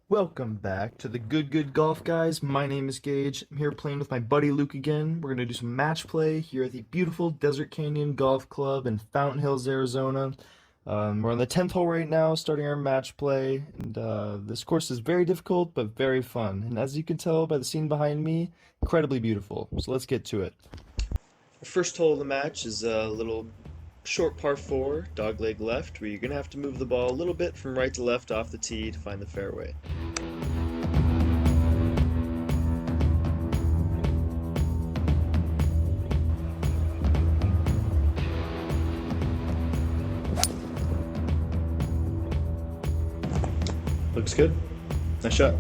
Welcome back to the Good Golf Guys. My name is Gage. I'm here playing with my buddy Luke again. We're going to do some match play here at the beautiful Desert Canyon Golf Club in Fountain Hills, Arizona. We're on the 10th hole right now, starting our match play. And this course is very difficult, but very fun. And as you can tell by the scene behind me, incredibly beautiful. So let's get to it. The first hole of the match is a little short par 4, dogleg left, where you're going to have to move the ball a little bit from right to left off the tee to find the fairway. Looks good. Nice shot.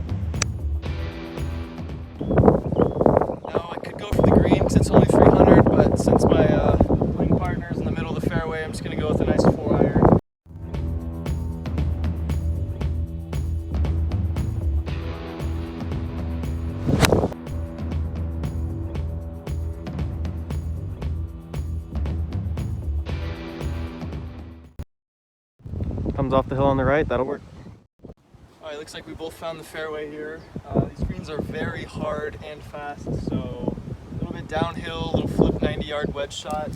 Now I could go for the green because it's only 300, but since my playing partner's in the middle of the fairway, I'm just going to go with a nice 4-iron. Comes off the hill on the right, that'll work. Alright, looks like we both found the fairway here. These greens are very hard and fast, so a little bit downhill, a little flip 90-yard wedge shot.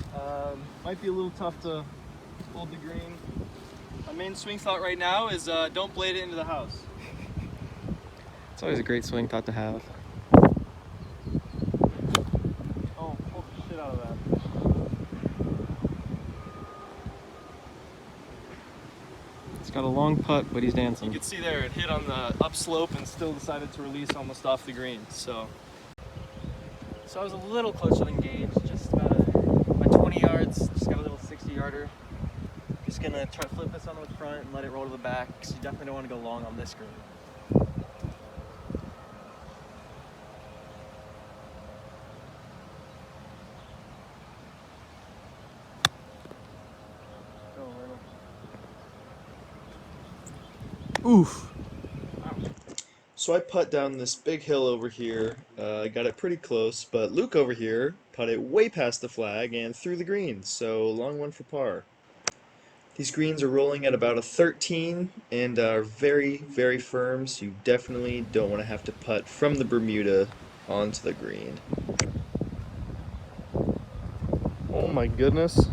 Might be a little tough to hold the green. My main swing thought right now is don't blade it into the house. It's always a great swing thought to have. Oh, pull the shit out of that. He's got a long putt, but he's You dancing. can see there, it hit on the upslope and still decided to release almost off the green. So I was a little closer than Gage, just about 20 yards, just got a little 60-yarder. Just gonna try to flip this on the front and let it roll to the back, because you definitely don't want to go long on this green. Oof. So I putt down this big hill over here. I got it pretty close, but Luke over here putted way past the flag and through the greens, so long one for par. These greens are rolling at about a 13 and are very, very firm, so you definitely don't want to have to putt from the Bermuda onto the green. Oh my goodness.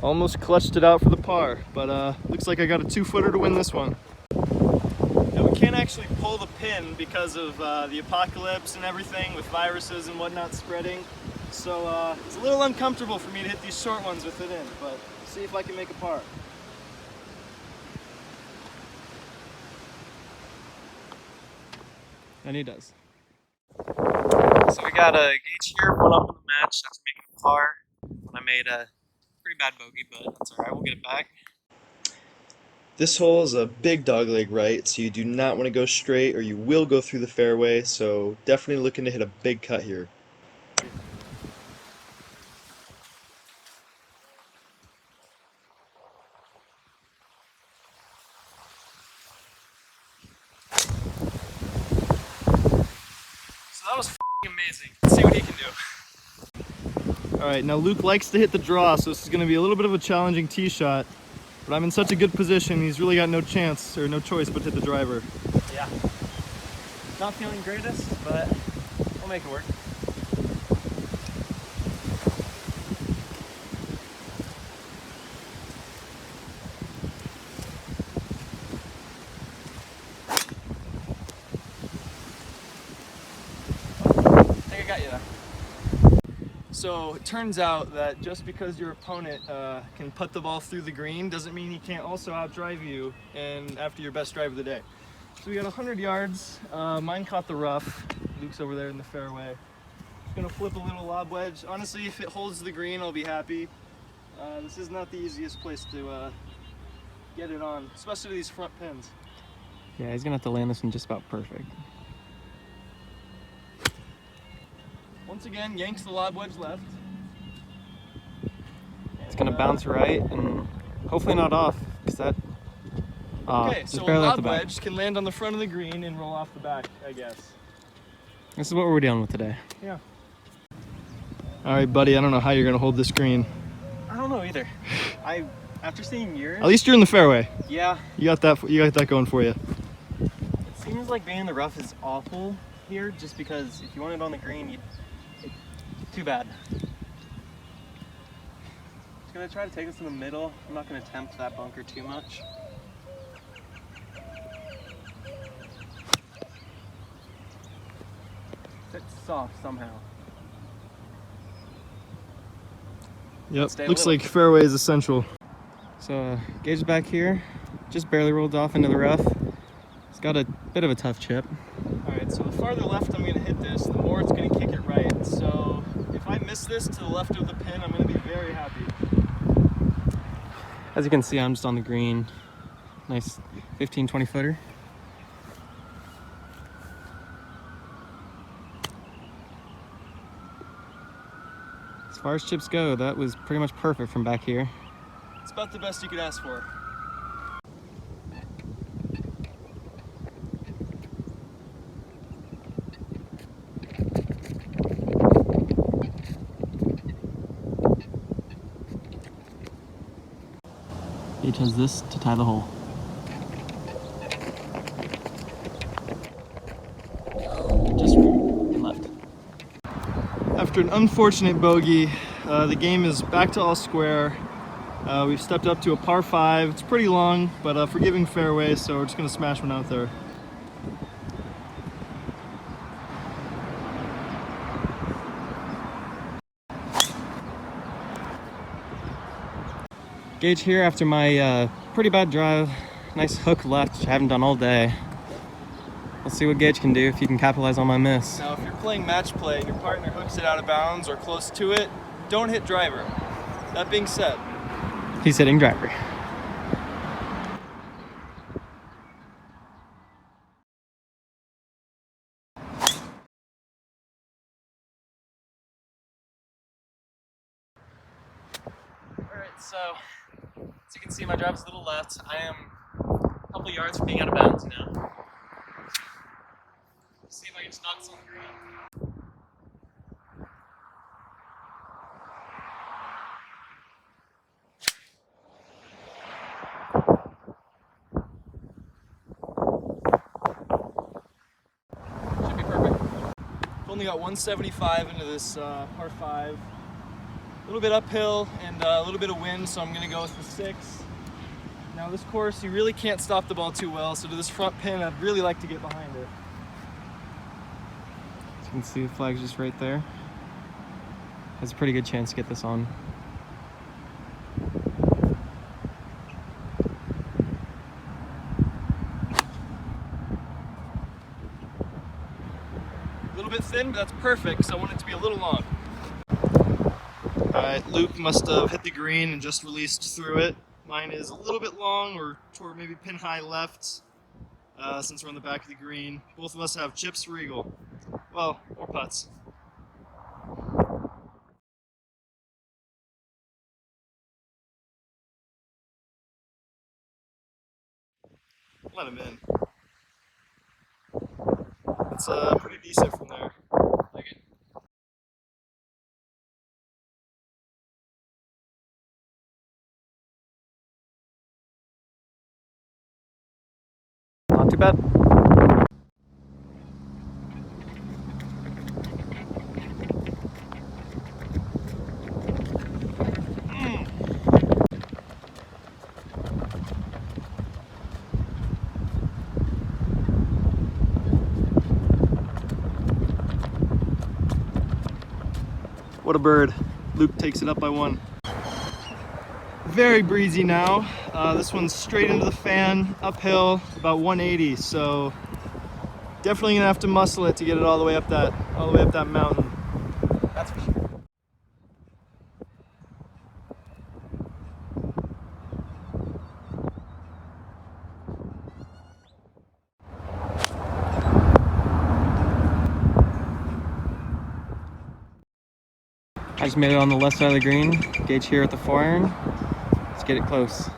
Almost clutched it out for the par, but looks like I got a 2-footer to win this one. Now we can't actually pull the pin because of the apocalypse and everything with viruses and whatnot spreading. So it's a little uncomfortable for me to hit these short ones with it in, but see if I can make a par. And he does. So we got a Gage here, one up in the match after making a par. I made a pretty bad bogey, but that's alright, we'll get it back. This hole is a big dogleg right, so you do not want to go straight or you will go through the fairway, so definitely looking to hit a big cut here. So that was f***ing amazing. Let's see what he can do. Alright, now Luke likes to hit the draw, so this is going to be a little bit of a challenging tee shot. But I'm in such a good position, he's really got no chance, or no choice but to hit the driver. Yeah. Not feeling greatest, but we'll make it work. I think I got you there. So it turns out that just because your opponent can putt the ball through the green doesn't mean he can't also outdrive you and after your best drive of the day. So we got 100 yards. Mine caught the rough. Luke's over there in the fairway. Just gonna flip a little lob wedge. Honestly, if it holds the green, I'll be happy. This is not the easiest place to get it on, especially these front pins. Yeah, he's gonna have to land this one just about perfect. Once again, yanks the lob wedge left. It's gonna bounce right and hopefully not off, because that Okay, just so a barely off the lob back. wedge can land on the front of the green and roll off the back, I guess. This is what we're dealing with today. Yeah. All right, buddy, I don't know how you're gonna hold this green. I don't know either. After seeing yours, At least you're in the fairway. yeah, You got that going for you. it seems seems like being in the rough is awful here, just because if you want it on the green, too bad. Just gonna try to take this in the middle. I'm not gonna tempt that bunker too much. It's soft somehow. Yep, Stay a looks little. like fairway is essential. So Gage is back here, just barely rolled off into the rough. It's got a bit of a tough chip. Alright, so the farther left I'm going to hit this, the more it's going to kick it right. So if I miss this to the left of the pin, I'm going to be very happy. As you can see, I'm just on the green. Nice 15, 20 footer. As far as chips go, that was pretty much perfect from back here. It's about the best you could ask for. Gage has this to tie the hole. Just right and left. After an unfortunate bogey, the game is back to all square. We've stepped up to a par 5. It's pretty long, but a forgiving fairway, so we're just going to smash one out there. Gage here after my pretty bad drive. Nice hook left, which I haven't done all day. Let's see what Gage can do if he can capitalize on my miss. Now, if you're playing match play and your partner hooks it out of bounds or close to it, don't hit driver. That being said, He's hitting driver. Alright, so as you can see, my drive's a little left. I am a couple yards from being out of bounds now. See if I can just knock this on the green. Should be perfect. I've only got 175 into this par 5. A little bit uphill and a little bit of wind, so I'm going to go with the 6. Now this course, you really can't stop the ball too well, so to this front pin, I'd really like to get behind it. As you can see, the flag's just right there. Has a pretty good chance to get this on. A little bit thin, but that's perfect, because I want it to be a little long. Alright, Luke must have hit the green and just released through it. Mine is a little bit long, or toward maybe pin high left, since we're on the back of the green. Both of us have chips for eagle. Well, or putts. Let him in. It's pretty decent from there. Like it. Not too bad. What a bird. Luke takes it up by 1. Very breezy now. This one's straight into the fan, uphill, about 180, so definitely gonna have to muscle it to get it all the way up that mountain. That's for sure. I just made it on the left side of the green. Gage here at the 4-iron. Let's get it close.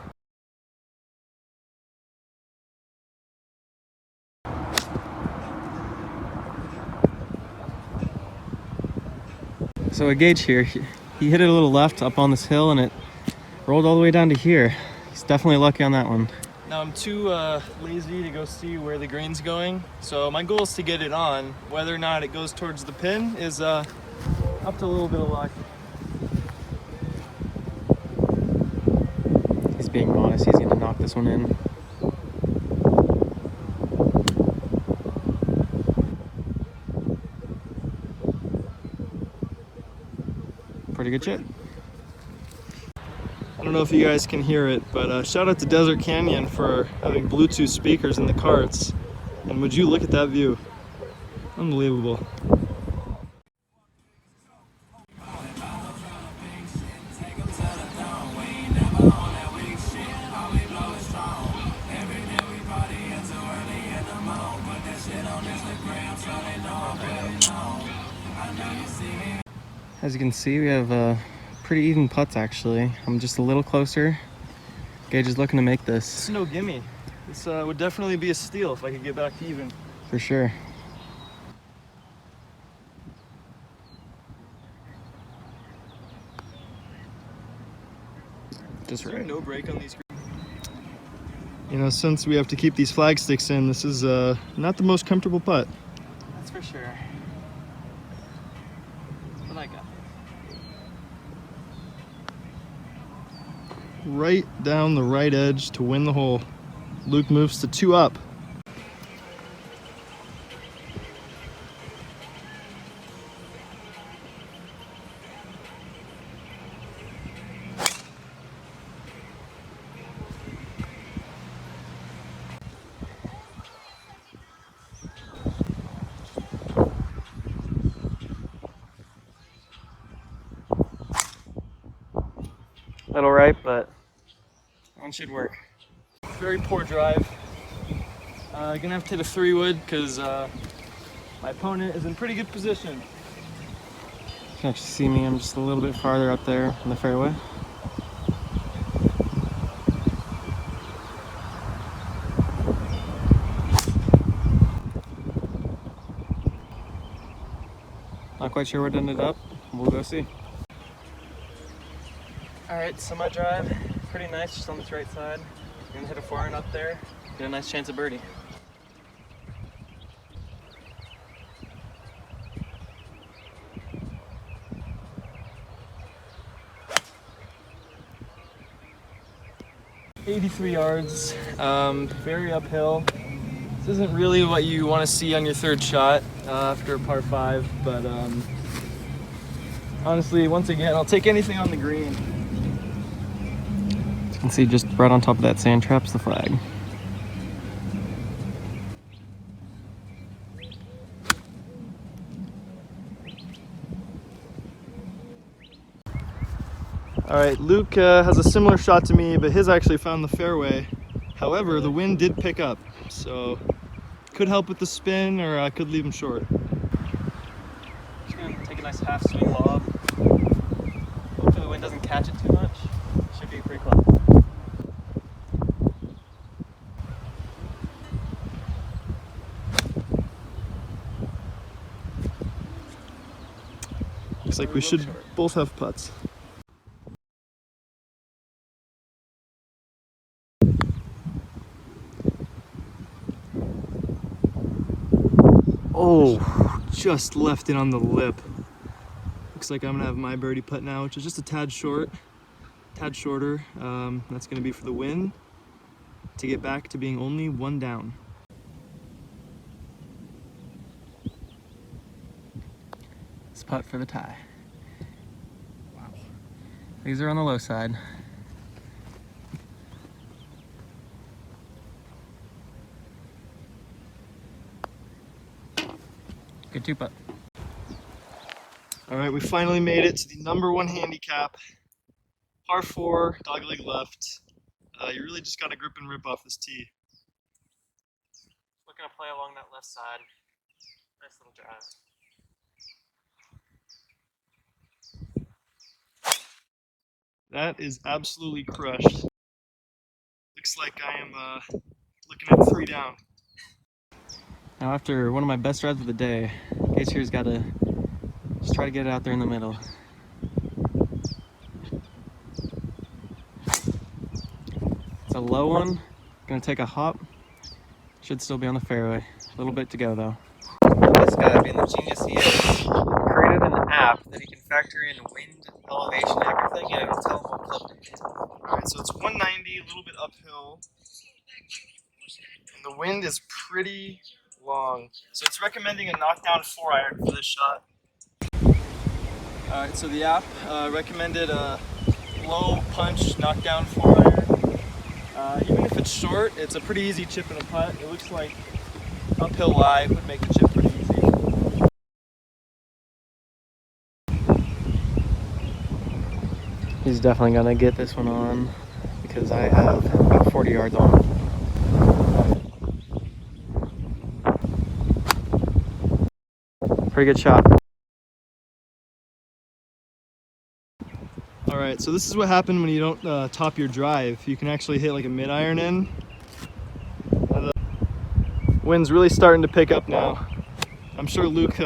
So a Gage here, he hit it a little left up on this hill and it rolled all the way down to here. He's definitely lucky on that one. Now I'm too lazy to go see where the green's going, so my goal is to get it on. Whether or not it goes towards the pin is up to a little bit of luck. He's being modest. He's going to knock this one in. Pretty good chip. I don't know if you guys can hear it, but shout out to Desert Canyon for having Bluetooth speakers in the carts. And would you look at that view? Unbelievable. As you can see, we have pretty even putts actually. I'm just a little closer. Gage is looking to make This this is no gimme. This would definitely be a steal if I could get back to even. for sure. Just Is there right. no break on these? You know, since we have to keep these flag sticks in, this is not the most comfortable putt. That's for sure. What I got? Right down the right edge to win the hole. Luke moves to 2 up. Little right, but one should work. Very poor drive. Gonna have to hit a 3-wood because my opponent is in pretty good position. You can actually see me. I'm just a little bit farther up there in the fairway. Not quite sure where it ended up. We'll go see. All right, so my drive, pretty nice, just on this right side. I'm gonna hit a 4-iron up there, get a nice chance of birdie. '83 yards, very uphill. This isn't really what you want to see on your 3rd shot after a par 5, but honestly, once again, I'll take anything on the green. You can see just right on top of that sand trap's the flag. All right, Luke has a similar shot to me, but his actually found the fairway. However, the wind did pick up, so could help with the spin, or I could leave him short. Just gonna take a nice half swing lob. Hopefully the wind doesn't catch it too much. Should be pretty close. Looks like we should both have putts. Oh, just left it on the lip. Looks like I'm gonna have my birdie putt now, which is just a tad shorter. That's gonna be for the win to get back to being only 1 down. This putt for the tie. Wow. These are on the low side. Good 2-putt. All right, we finally made it to the #1 handicap. Par 4, dogleg left. You really just got to grip and rip off this tee. Looking to play along that left side. Nice little drive. That is absolutely crushed. Looks like I am looking at 3 down. Now after one of my best drives of the day, Case here's got to just try to get it out there in the middle. It's a low one, Gonna take a hop. Should still be on the fairway. A little bit to go though. This guy, being the genius he is, created an app that he can factor in wind, elevation, everything, and it'll tell him what club to hit. Alright, so it's 190, a little bit uphill. And the wind is pretty long. So it's recommending a knockdown 4-iron for this shot. Alright, so the app recommended a low punch knockdown 4-iron. Even if it's short, it's a pretty easy chip in a putt. It looks like uphill lie would make the chip pretty easy. He's definitely gonna get this one on because I have about 40 yards on. Pretty good shot. Alright, so this is what happened when you don't top your drive. You can actually hit like a mid-iron in. Wind's really starting to pick up now. I'm sure Luke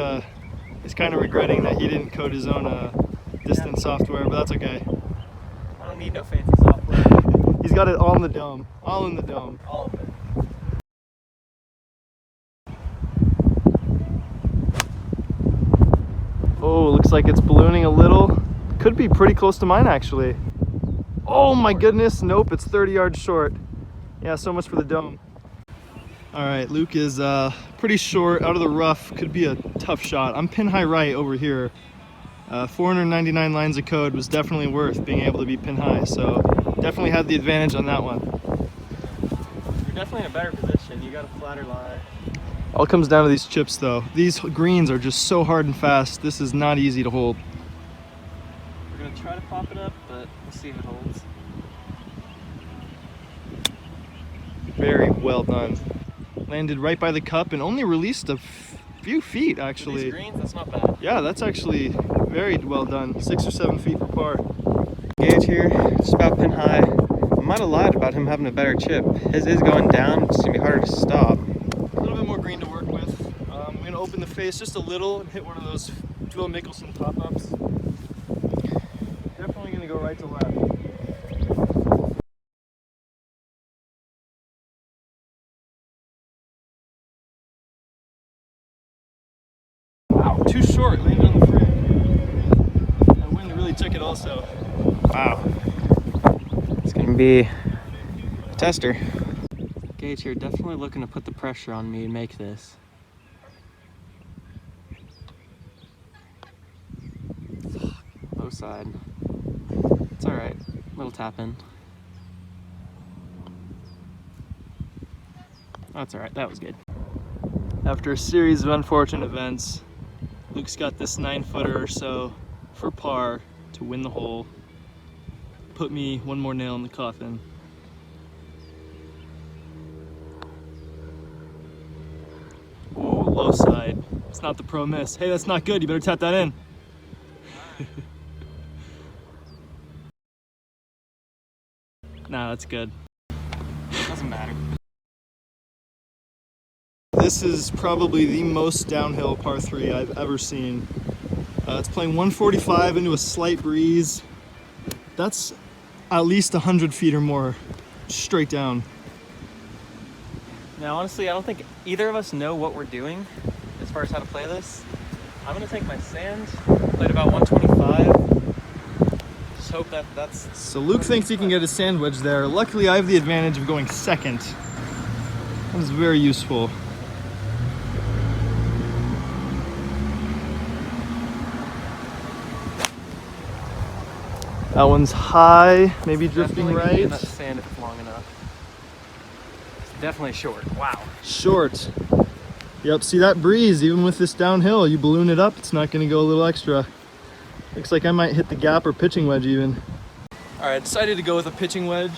is kind of regretting that he didn't code his own distance software, but that's okay. I don't need no fancy software. He's got it all in the dome. All in the dome. All of it. Oh, looks like it's ballooning a little. Could be pretty close to mine actually. Oh my goodness, nope, it's 30 yards short. Yeah, so much for the dome. All right, Luke is pretty short, out of the rough. Could be a tough shot. I'm pin high right over here. 499 lines of code was definitely worth being able to be pin high, so definitely had the advantage on that one. You're definitely in a better position. You got a flatter lie. All comes down to these chips though. These greens are just so hard and fast. This is not easy to hold. We're gonna try to pop it up, but we'll see if it holds. Very well done. Landed right by the cup and only released a few feet actually. These greens, that's not bad. Yeah, that's actually very well done. 6 or 7 feet for par. Gage here, just about pin high. I might have lied about him having a better chip. His is going down, it's gonna be harder to stop. A little bit more green to work with. I'm gonna open the face just a little and hit one of those Phil Mickelson top-ups. Definitely gonna go right to left. Wow, too short, landed on the frame. That wind really took it also. Wow. It's gonna be a tester. Gage here, definitely looking to put the pressure on me and make this. Low side. It's alright. Little tap in. That's alright, that was good. After a series of unfortunate events, Luke's got this 9-footer or so for par to win the hole. Put me one more nail in the coffin. Ooh, low side. It's not the pro miss. Hey, that's not good. You better tap that in. Nah, that's good. Doesn't matter. This is probably the most downhill par 3 I've ever seen. It's playing 145 into a slight breeze. That's at least 100 feet or more straight down. Now, honestly, I don't think either of us know what we're doing as far as how to play this. I'm gonna take my sand, played about 125. Just hope that's... So Luke thinks he can get a sand wedge there. Luckily, I have the advantage of going second. That is very useful. That one's high, maybe drifting Definitely gonna be in right. that sand if it's long enough. It's definitely short. Wow. Short. Yep, see that breeze, even with this downhill, you balloon it up, it's not gonna go a little extra. Looks like I might hit the gap or pitching wedge even. All right, decided to go with a pitching wedge.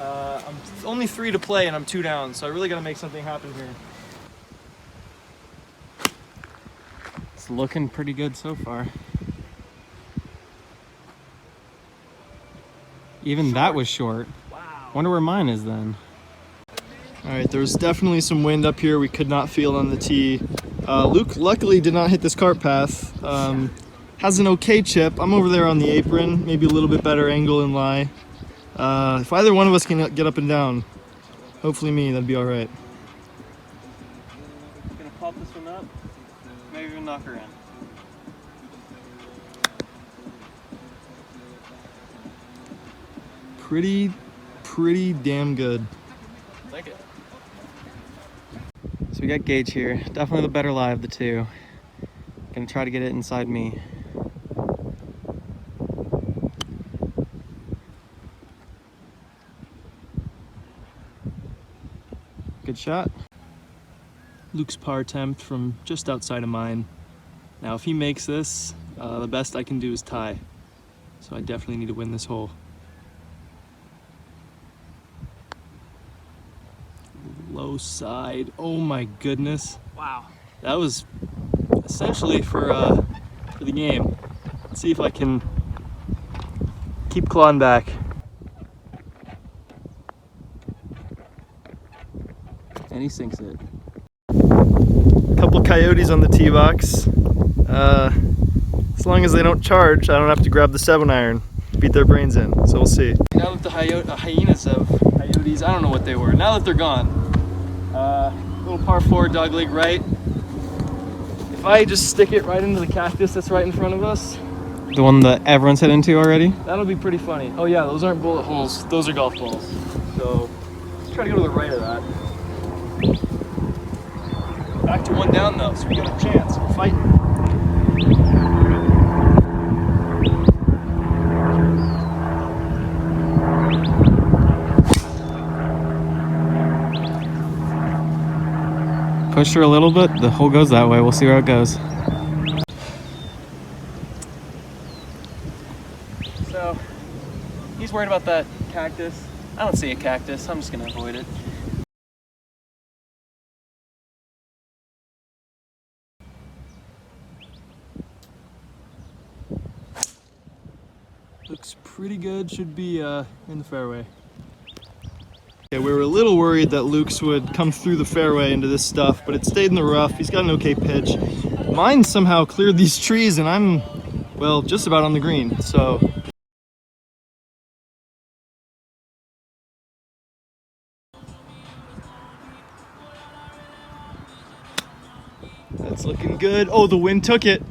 I'm only 3 to play and I'm 2 down, so I really gotta make something happen here. It's looking pretty good so far. Even that was short. Wow. Wonder where mine is then. All right, there's definitely some wind up here we could not feel on the tee. Luke luckily did not hit this cart path. Has an okay chip. I'm over there on the apron, maybe a little bit better angle and lie. If either one of us can get up and down, Hopefully me, that'd be all right. Gonna pop this one up, maybe even knock her in. Pretty damn good. Like it. So we got Gage here, definitely the better lie of the two. Gonna try to get it inside me. Good shot. Luke's par attempt from just outside of mine. Now if he makes this, the best I can do is tie. So I definitely need to win this hole. Low side. Oh my goodness. Wow. That was essentially for the game. Let's see if I can keep clawing back. And he sinks it. Couple coyotes on the tee box. As long as they don't charge, I don't have to grab the 7-iron, beat their brains in. So we'll see. Now that the hyenas have coyotes, I don't know what they were. Now that they're gone, little par 4 dogleg right. If I just stick it right into the cactus that's right in front of us, The one that everyone's hit into already? that'll be pretty funny. Oh yeah, those aren't bullet holes, those are golf balls. So let's try to go to the right of that. Back to one down though, so we got a chance. We're fighting. Push her a little bit, the hole goes that way, we'll see where it goes. So, he's worried about that cactus. I don't see a cactus, I'm just gonna avoid it. Looks pretty good, should be in the fairway. Yeah, we were a little worried that Luke's would come through the fairway into this stuff, but it stayed in the rough. He's got an okay pitch. Mine somehow cleared these trees and I'm, well, just about on the green, so. That's looking good. Oh, the wind took it.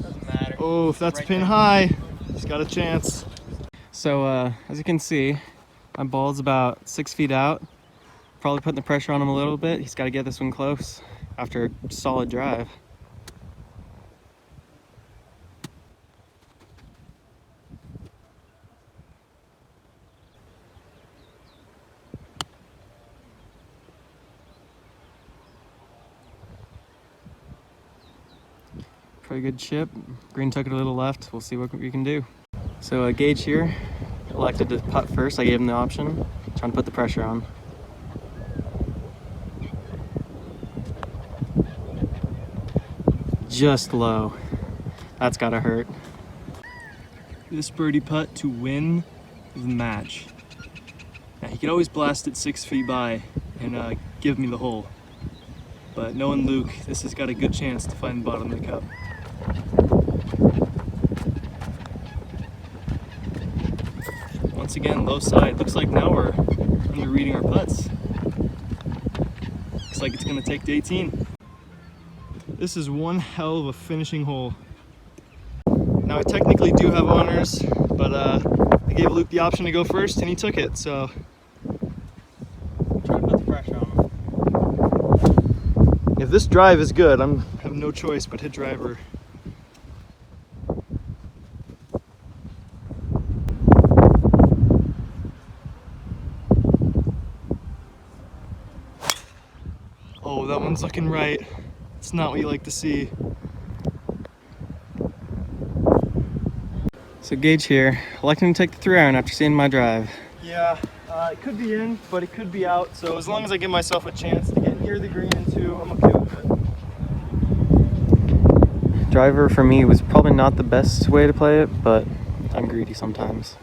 Doesn't matter. Oh, if that's Right pin there. high, he's got a chance. So, as you can see, my ball's about 6 feet out. Probably putting the pressure on him a little bit. He's got to get this one close after a solid drive. Pretty good chip. Green took it a little left. We'll see what we can do. So Gage here elected to putt first. I gave him the option. Trying to put the pressure on. Just low. That's gotta hurt. This birdie putt to win the match. Now, he could always blast it 6 feet by and give me the hole. But knowing Luke, this has got a good chance to find the bottom of the cup. Once again, low side. Looks like now we're under reading our putts. Looks like it's gonna take to 18. This is one hell of a finishing hole. Now I technically do have honors, but I gave Luke the option to go first and he took it, so. Try to put the pressure on him. If this drive is good, I have no choice but hit driver. Oh, that one's looking right. It's not what you like to see. So Gage here, electing to take the 3-iron after seeing my drive. Yeah, it could be in, but it could be out. So as long as I give myself a chance to get near the green in 2, I'm okay with it. Driver for me was probably not the best way to play it, but I'm greedy sometimes.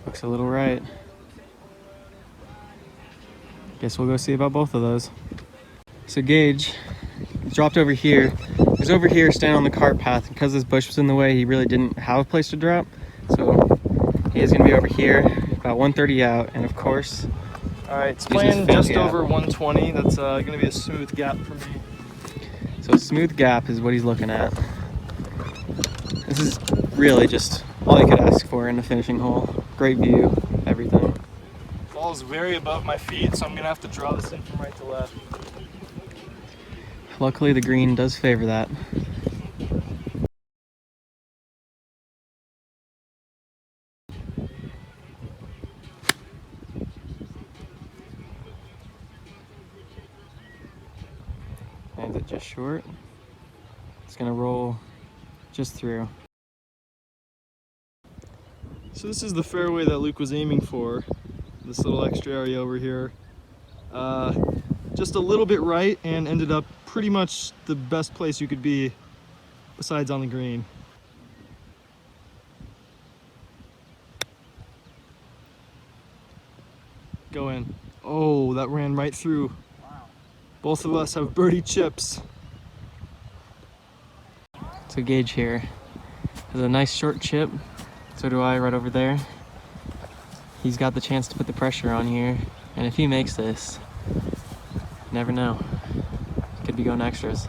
Looks a little right. Guess we'll go see about both of those. So Gage dropped over here. He was over here standing on the cart path. Because this bush was in the way, he really didn't have a place to drop. So he is going to be over here, about 130 out, and of course, All right, it's using his playing fancy just app. over 120. That's going to be a smooth gap for me. So a smooth gap is what he's looking at. This is really just all you could ask for in a finishing hole. Great view, everything. Ball's very above my feet, so I'm going to have to draw this in from right to left. Luckily, the green does favor that. Lands it just short. It's gonna roll just through. So this is the fairway that Luke was aiming for. This little extra area over here. Just a little bit right and ended up pretty much the best place you could be besides on the green. Go in. Oh, that ran right through. Wow. Both of us have birdie chips. So Gage here has a nice short chip. So do I right over there. He's got the chance to put the pressure on here. And if he makes this, never know. Could be going extras.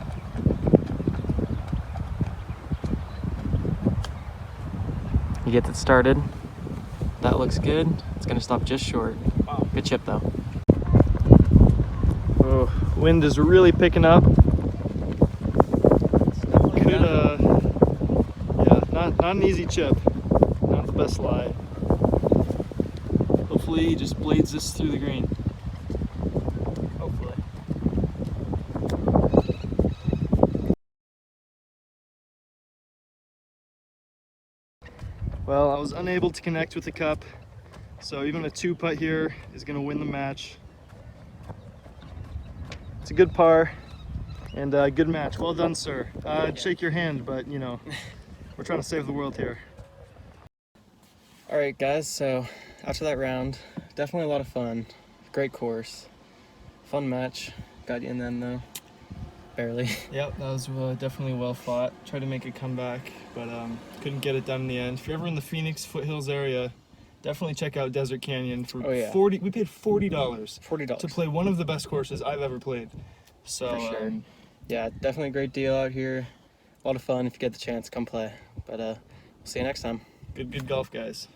He gets it started. That looks good. It's gonna stop just short. Wow. Good chip though. Oh, wind is really picking up. Could yeah, not an easy chip. Not the best lie. Hopefully he just blades this through the green. Hopefully. Well, I was unable to connect with the cup, so even a 2-putt here is going to win the match. It's a good par and a good match. Well done, sir. I'd shake your hand, but you know, we're trying to save the world here. All right, guys, so after that round, definitely a lot of fun. Great course. Fun match. Got you in the end, though. Barely. Yep, that was definitely well fought. Tried to make a comeback, but couldn't get it done in the end. If you're ever in the Phoenix foothills area, definitely check out Desert Canyon for $40. We paid $40 $40 to play one of the best courses I've ever played. So for sure. Yeah, definitely a great deal out here. A lot of fun. If you get the chance, come play. But we'll see you next time. Good golf, guys.